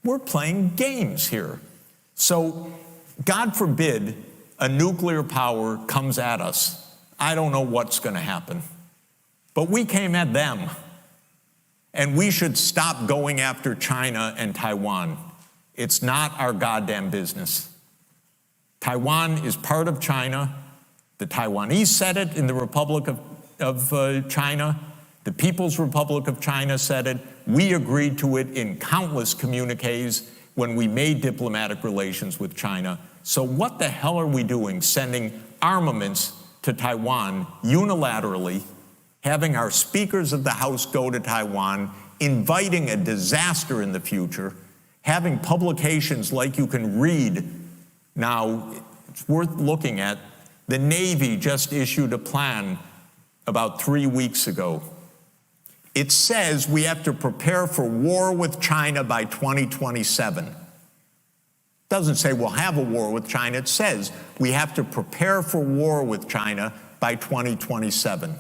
We're playing games here. So, God forbid a nuclear power comes at us. I don't know what's going to happen. But we came at them. And we should stop going after China and Taiwan. It's not our goddamn business. Taiwan is part of China. The Taiwanese said it in the Republic of China. The People's Republic of China said it. We agreed to it in countless communiques when we made diplomatic relations with China. So what the hell are we doing sending armaments to Taiwan unilaterally, having our speakers of the House go to Taiwan, inviting a disaster in the future, having publications like you can read now, it's worth looking at. The Navy just issued a plan about 3 weeks ago. It says we have to prepare for war with China by 2027. It doesn't say we'll have a war with China. It says we have to prepare for war with China by 2027.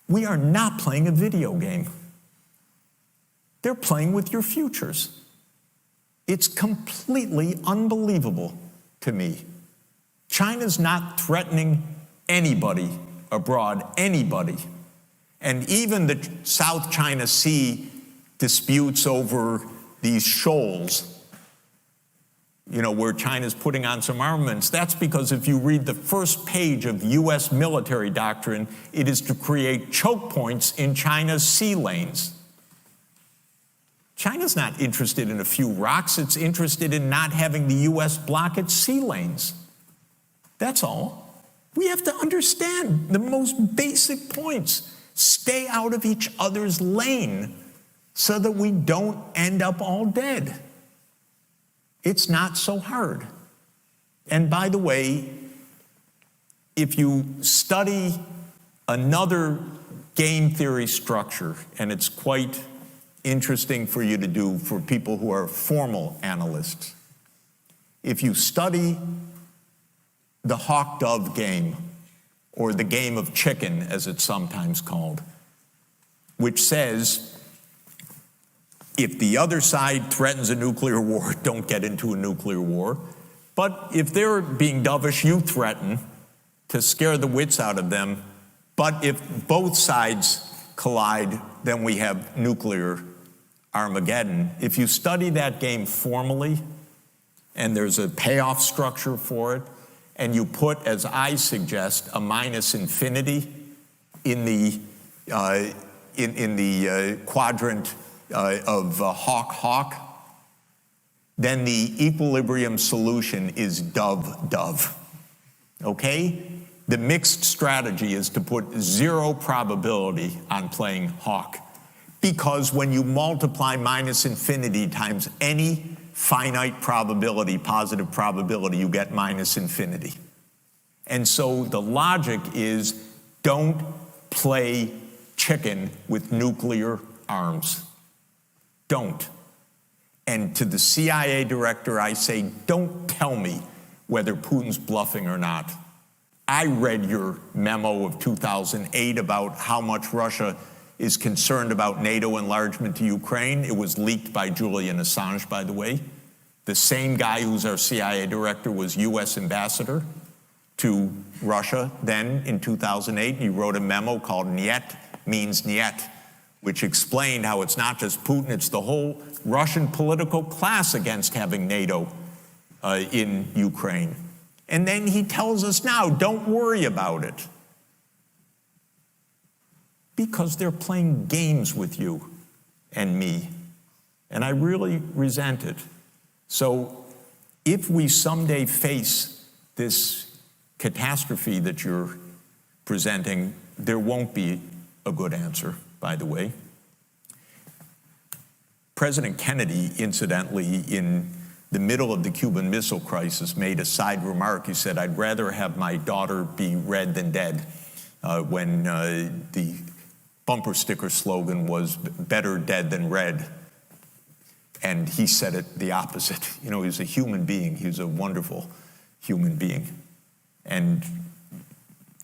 We are not playing a video game. They're playing with your futures. It's completely unbelievable to me. China's not threatening anybody abroad, anybody. And even the South China Sea disputes over these shoals, where China's putting on some armaments, that's because if you read the first page of U.S. military doctrine, it is to create choke points in China's sea lanes. China's not interested in a few rocks. It's interested in not having the U.S. block its sea lanes. That's all. We have to understand the most basic points. Stay out of each other's lane so that we don't end up all dead. It's not so hard. And by the way, if you study another game theory structure, and it's quite interesting for you to do for people who are formal analysts, if you study the hawk-dove game, or the game of chicken, as it's sometimes called, which says, if the other side threatens a nuclear war, don't get into a nuclear war. But if they're being dovish, you threaten to scare the wits out of them. But if both sides collide, then we have nuclear Armageddon. If you study that game formally, and there's a payoff structure for it, and you put, as I suggest, a minus infinity in the quadrant of hawk-hawk, then the equilibrium solution is dove-dove, okay? The mixed strategy is to put 0 probability on playing hawk, because when you multiply minus infinity times any finite probability, positive probability, you get minus infinity. And so the logic is, don't play chicken with nuclear arms. Don't. And to the CIA director, I say, don't tell me whether Putin's bluffing or not. I read your memo of 2008 about how much Russia is concerned about NATO enlargement to Ukraine. It was leaked by Julian Assange, by the way. The same guy who's our CIA director was U.S. ambassador to Russia then in 2008. He wrote a memo called Niet Means Niet, which explained how it's not just Putin, it's the whole Russian political class against having NATO in Ukraine. And then he tells us now, don't worry about it. Because they're playing games with you and me. And I really resent it. So if we someday face this catastrophe that you're presenting, there won't be a good answer, by the way. President Kennedy, incidentally, in the middle of the Cuban Missile Crisis, made a side remark. He said, I'd rather have my daughter be red than dead, when the bumper sticker slogan was better dead than red. And he said it the opposite. You know, he's a human being. He's a wonderful human being. And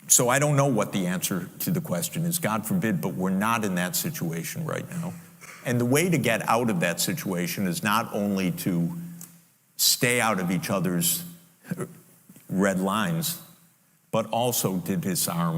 so I don't know what the answer to the question is. God forbid, but we're not in that situation right now. And the way to get out of that situation is not only to stay out of each other's red lines, but also to disarm.